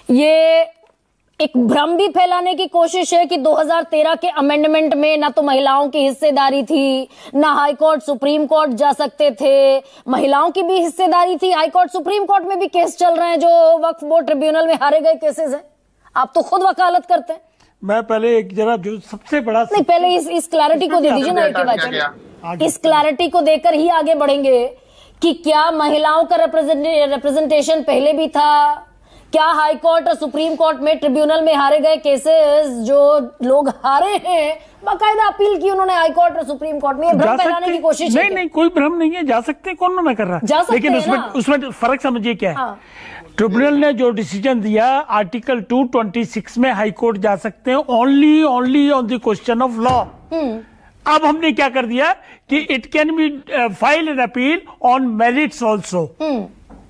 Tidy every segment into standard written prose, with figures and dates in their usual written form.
ये एक भ्रम भी फैलाने की कोशिश है कि 2013 के अमेंडमेंट में ना तो महिलाओं की हिस्सेदारी थी, ना हाई कोर्ट सुप्रीम कोर्ट जा सकते थे। महिलाओं की भी हिस्सेदारी थी, हाई कोर्ट सुप्रीम कोर्ट में भी केस चल रहे हैं जो वक्फ बोर्ड ट्रिब्यूनल में हारे गए केसेस हैं। आप तो खुद वकालत करते हैं। मैं पहले एक जरा जो सबसे बड़ा नहीं, पहले इस क्लैरिटी को दे दीजिए ना, एक बात इस क्लैरिटी को देकर ही आगे बढ़ेंगे कि क्या महिलाओं का रिप्रेजेंटेशन पहले भी था, क्या हाई कोर्ट और सुप्रीम कोर्ट में ट्रिब्यूनल में हारे गए केसेस जो लोग हारे हैं बाकायदा अपील की उन्होंने हाई कोर्ट और सुप्रीम कोर्ट में, भ्रम फैलाने की कोशिश नहीं नहीं, कोई भ्रम नहीं है, जा सकते हैं, कौन मना कर रहा है, लेकिन उसमें फर्क समझिए क्या है। ट्रिब्यूनल ने जो डिसीजन दिया आर्टिकल 226 में हाई कोर्ट जा सकते हैं only on the question of law. अब हमने क्या कर दिया कि it can be file an appeal on merits also.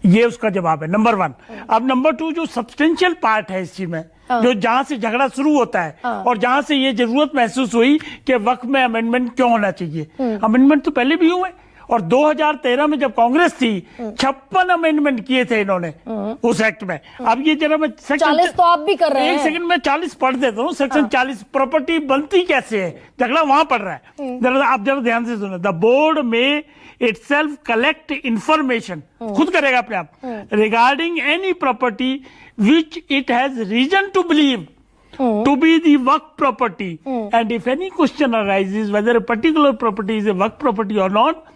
ये उसका जवाब है नंबर 1। अब नंबर 2 जो सब्सटेंशियल पार्ट है इस चीज में, जो जहां से झगड़ा शुरू होता है और जहां से ये जरूरत महसूस हुई कि वक्त में अमेंडमेंट क्यों होना चाहिए। अमेंडमेंट तो पहले भी हुए और 2013 में जब कांग्रेस थी 56 अमेंडमेंट किए थे इन्होंने उस एक्ट में। अब ये जरा मैं सेक्शन 40 तो आप भी कर रहे हैं। एक सेकंड में 40 पढ़ देता हूँ। सेक्शन 40 प्रॉपर्टी बनती कैसे है, झगड़ा वहां पड़ रहा है। आप जरा ध्यान से सुनो। द बोर्ड में itself collect information, खुद करेगा अपने आप, regarding any property which it has reason to believe to be the work property, and if any question arises whether a particular property is a work property or not,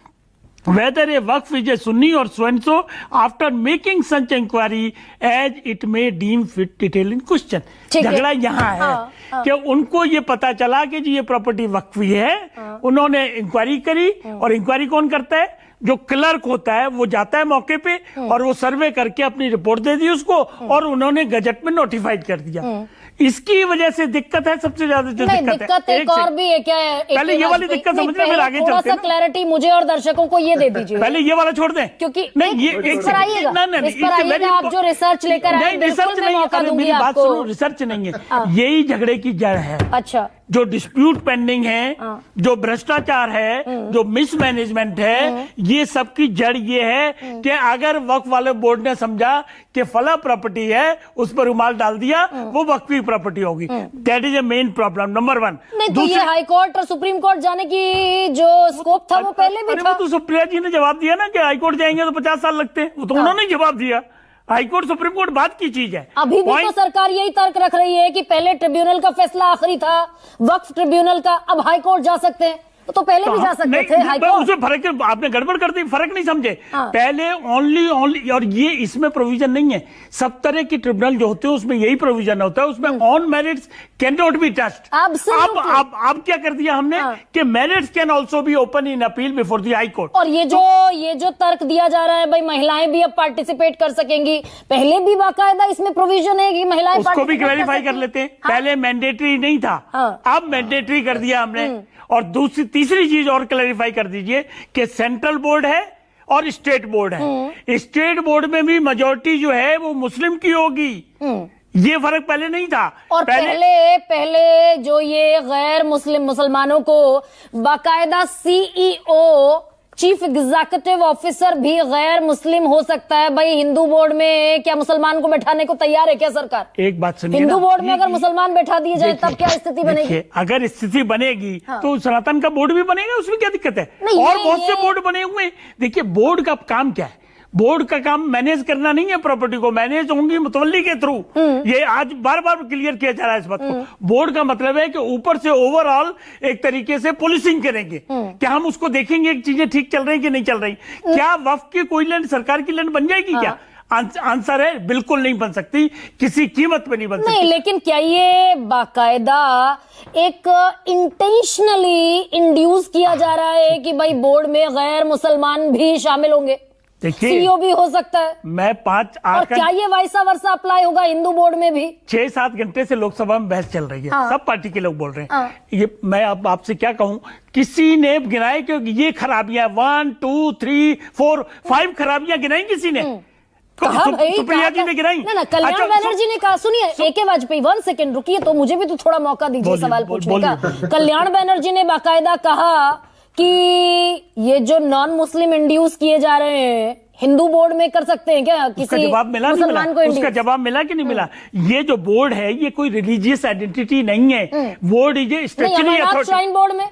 whether a waqf is a Sunni or so and so, after making such inquiry as it may deem fit detail in question। झगड़ा यहाँ है कि उनको ये पता चला कि जी ये प्रॉपर्टी वक्फी है। उन्होंने इंक्वायरी करी और इंक्वायरी कौन करता है, जो क्लर्क होता है वो जाता है मौके पे और वो सर्वे करके अपनी रिपोर्ट दे दी उसको और उन्होंने गजट में नोटिफाइड कर दिया। इसकी वजह से दिक्कत है, सबसे ज्यादा जो दिक्कत है। एक और भी है क्या है, पहले ये वाली दिक्कत समझना, फिर आगे चलते हैं। क्लैरिटी मुझे और दर्शकों को ये दे दीजिए। पहले ये वाला छोड़ दें, क्योंकि नहीं ये इस पर आइएगा, आप जो रिसर्च लेकर आए, रिसर्च नहीं, मेरी बात सुनो, रिसर्च नहीं है, यही झगड़े की जड़ है। अच्छा, जो डिस्प्यूट पेंडिंग है, जो भ्रष्टाचार है, जो मिसमैनेजमेंट है, ये सब की जड़ ये है कि अगर वक्फ वाले बोर्ड ने समझा कि फला प्रॉपर्टी है, उस पर रुमाल डाल दिया, वो वक्फी प्रॉपर्टी होगी। That is a main problem number 1। तो ये हाई कोर्ट और सुप्रीम कोर्ट जाने की जो स्कोप था वो पहले भी था। वो तो सुप्रिया जी ने जवाब दिया ना कि हाई कोर्ट जाएंगे तो 50 साल लगते हैं, वो तो उन्होंने जवाब दिया। हाई कोर्ट सुप्रीम कोर्ट बात की चीज है। अभी भी तो सरकार यही तर्क रख रही है कि पहले ट्रिब्यूनल का फैसला आखिरी था, वक्फ ट्रिब्यूनल का, अब हाई कोर्ट जा सकते हैं, तो पहले भी जा सकते थे हाई कोर्ट। उसमें फर्क, आपने गड़बड़ कर दी, फर्क नहीं समझे। पहले ओनली और ये इसमें प्रोविजन नहीं है। सब तरह की ट्रिब्यूनल जो होते हैं उसमें यही प्रोविजन होता है, उसमें on merits can not be touched. अब क्या कर दिया हमने कि merits can also be open in appeal before the high court. और ये जो तर्क दिया जा रहा है भाई महिलाएं भी अब पार्टिसिपेट कर सकेंगी, पहले भी बाकायदा इसमें प्रोविजन है कि महिलाएं उसको भी क्लैरिफाई कर लेते हैं। पहले मैंडेटरी नहीं था, अब मैंडेटरी कर दिया हमने। और तीसरी चीज और क्लैरिफाई कर दीजिए कि सेंट्रल बोर्ड है और स्टेट बोर्ड है। स्टेट बोर्ड में भी मेजॉरिटी जो है वो मुस्लिम की होगी। ये फर्क पहले नहीं था। और पहले जो ये गैर मुसलमानों को बाकायदा सीईओ चीफ एग्जीक्यूटिव ऑफिसर भी गैर मुस्लिम हो सकता है। भाई हिंदू बोर्ड में क्या मुसलमान को बैठाने को तैयार है क्या सरकार? एक बात सुनिए, हिंदू बोर्ड में अगर मुसलमान बैठा दिए जाए तब क्या स्थिति बनेगी? अगर स्थिति बनेगी तो सनातन का बोर्ड भी बनेगा, उसमें क्या दिक्कत है? और बहुत से बोर्ड बने हुए। देखिए बोर्ड का काम क्या है, बोर्ड का काम मैनेज करना नहीं है, प्रॉपर्टी को मैनेज होंगी मुतवल्ली के थ्रू। ये आज बार बार क्लियर किया जा रहा है इस बात को। बोर्ड का मतलब है कि ऊपर से ओवरऑल एक तरीके से पुलिसिंग करेंगे कि हम उसको देखेंगे चीजें ठीक चल रही कि नहीं चल रही। क्या वक्फ की कोई लैंड सरकार की लैंड बन जाएगी क्या? आंसर है बिल्कुल नहीं बन सकती, किसी कीमत पे नहीं बन सकती। नहीं, लेकिन क्या ये बाकायदा एक इंटेंशनली इंड्यूस किया जा रहा है कि भाई बोर्ड में गैर मुसलमान भी शामिल होंगे? देखिए सीईओ भी हो सकता है। मैं 5 और क्या ये वैसा वर्षा अप्लाई होगा हिंदू बोर्ड में भी? 6-7 घंटे से लोकसभा में बहस चल रही है। सब पार्टी के लोग बोल रहे हैं। ये मैं आपसे क्या कहूं, किसी ने गिनाए कि ये खराबियां 1 2 3 4 5 खराबियां गिनाई किसी ने? सुप्रिया जी ने गिनाई? ना कल्याण बनर्जी ने कहा। सुनिए AK वाजपेयी, 1 सेकेंड रुकिए तो मुझे भी तो थोड़ा मौका दीजिए सवाल पूछने का। कल्याण बनर्जी ने बाकायदा कहा कि ये जो नॉन मुस्लिम इंड्यूस किए जा रहे हैं हिंदू बोर्ड में कर सकते हैं क्या उसका किसी जवाब मिला नहीं मुसलमान मिला को उसका इंड्यूस? जवाब मिला कि नहीं मिला? ये जो बोर्ड है ये कोई रिलीजियस आइडेंटिटी नहीं है, बोर्ड ये नहीं, statutory Amarnath authority. Shrine board में,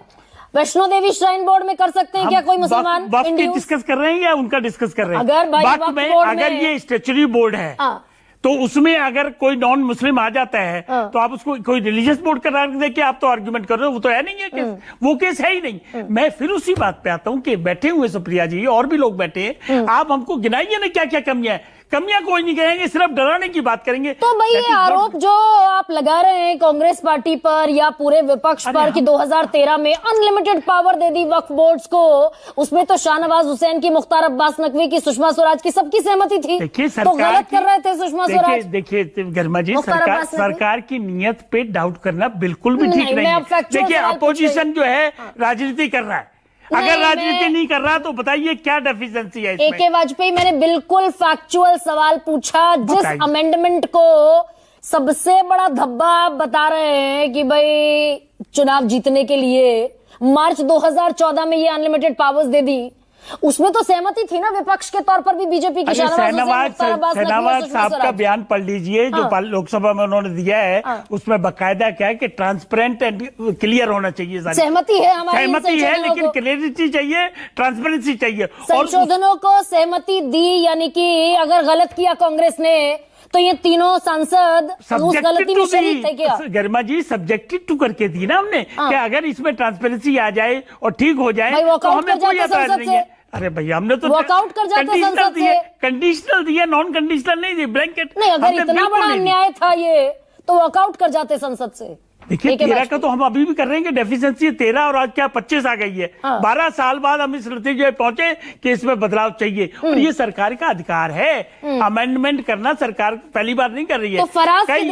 वैष्णो देवी श्राइन बोर्ड में कर सकते हैं क्या कोई मुसलमान वक्फ की इंड्यूस? डिस्कस कर रहे हैं या उनका डिस्कस कर रहे हैं? अगर भाई वक्फ वक्फ में बोर्ड अगर में- ये स्टेचुरी बोर्ड है हाँ। तो उसमें अगर कोई नॉन मुस्लिम आ जाता है हाँ। तो आप उसको कोई रिलीजियस बोर्ड करार दे के आप तो आर्ग्यूमेंट कर रहे हो, वो तो है नहीं है केस, वो केस है ही नहीं। मैं फिर उसी बात पे आता हूं कि बैठे हुए सुप्रिया जी और भी लोग बैठे हैं, आप हमको गिनाइए ना क्या क्या कमियां है। कमियां कोई नहीं कहेंगे, सिर्फ डराने की बात करेंगे। तो भाई That ये is not- आरोप जो आप लगा रहे हैं कांग्रेस पार्टी पर या पूरे विपक्ष पर कि 2013 में अनलिमिटेड पावर दे दी वक्फ बोर्ड्स को, उसमें तो शाहनवाज हुसैन की, मुख्तार अब्बास नकवी की, सुषमा स्वराज की, सबकी सहमति थी। देखिए तो सरकार गलत कर रहे थे सुषमा स्वराज। देखिए गर्मा जी, मुख्तार सरकार अब्बास नकवी। सरकार की नीयत पे डाउट करना बिल्कुल भी ठीक नहीं, नहीं मैं है। अब factual देखिए सवाल पूछ अपोजिशन रही जो है राजनीति कर रहा है, नहीं, अगर राजनीति मैं- नहीं कर रहा तो बताइए क्या डेफिशिएंसी है इसमें? एके वाजपेयी, मैंने बिल्कुल फैक्चुअल सवाल पूछा। जिस बताइए। अमेंडमेंट को सबसे बड़ा धब्बा आप बता रहे हैं कि भाई चुनाव जीतने के लिए मार्च 2014 में ये अनलिमिटेड पावर्स दे दी, उसमें तो सहमति थी ना विपक्ष के तौर पर भी बीजेपी की। अरे शहनवाज साहब का बयान पढ़ लीजिए जो हाँ। लोकसभा में उन्होंने दिया है, हाँ। उसमें बकायदा क्या है कि ट्रांसपेरेंट एंड क्लियर होना चाहिए सारी। सहमति है हमारी इन सहमति है, संशोधनों लेकिन को। क्लियरिटी चाहिए, ट्रांसपेरेंसी चाहिए। और संशोधनों को सहमति दी, यानी कि अगर गलत किया कांग्रेस ने तो ये तीनों सांसद उस गलती में शरीक थे क्या? गरिमा जी सब्जेक्टेड टू करके दी ना हमने कि अगर इसमें ट्रांसपेरेंसी आ जाए और ठीक हो जाए भाई तो वॉकआउट हमें कर कोई जाते ऐतराज संसद नहीं है। से। अरे भैया हमने तो वॉकआउट कर जाते कंडीशनल संसद दिए, से। कंडीशनल दिए, नॉन कंडीशनल नहीं दिए, ब्लैंकेट। नहीं, अगर हमने इतना बिल्कुल बड़ा नहीं दिए। अन्याय था ये तो वॉकआउट कर जाते संसद से। देखिए एके 13 का तो हम अभी भी कर रहे हैं कि डेफिशिएंसी 13 और आज क्या 25 आ गई है। हाँ। 12 साल बाद हम इस नतीजे पे पहुंचे कि इसमें बदलाव चाहिए और ये सरकार का अधिकार है। अमेंडमेंट करना सरकार पहली बार नहीं कर रही है। तो फराज कई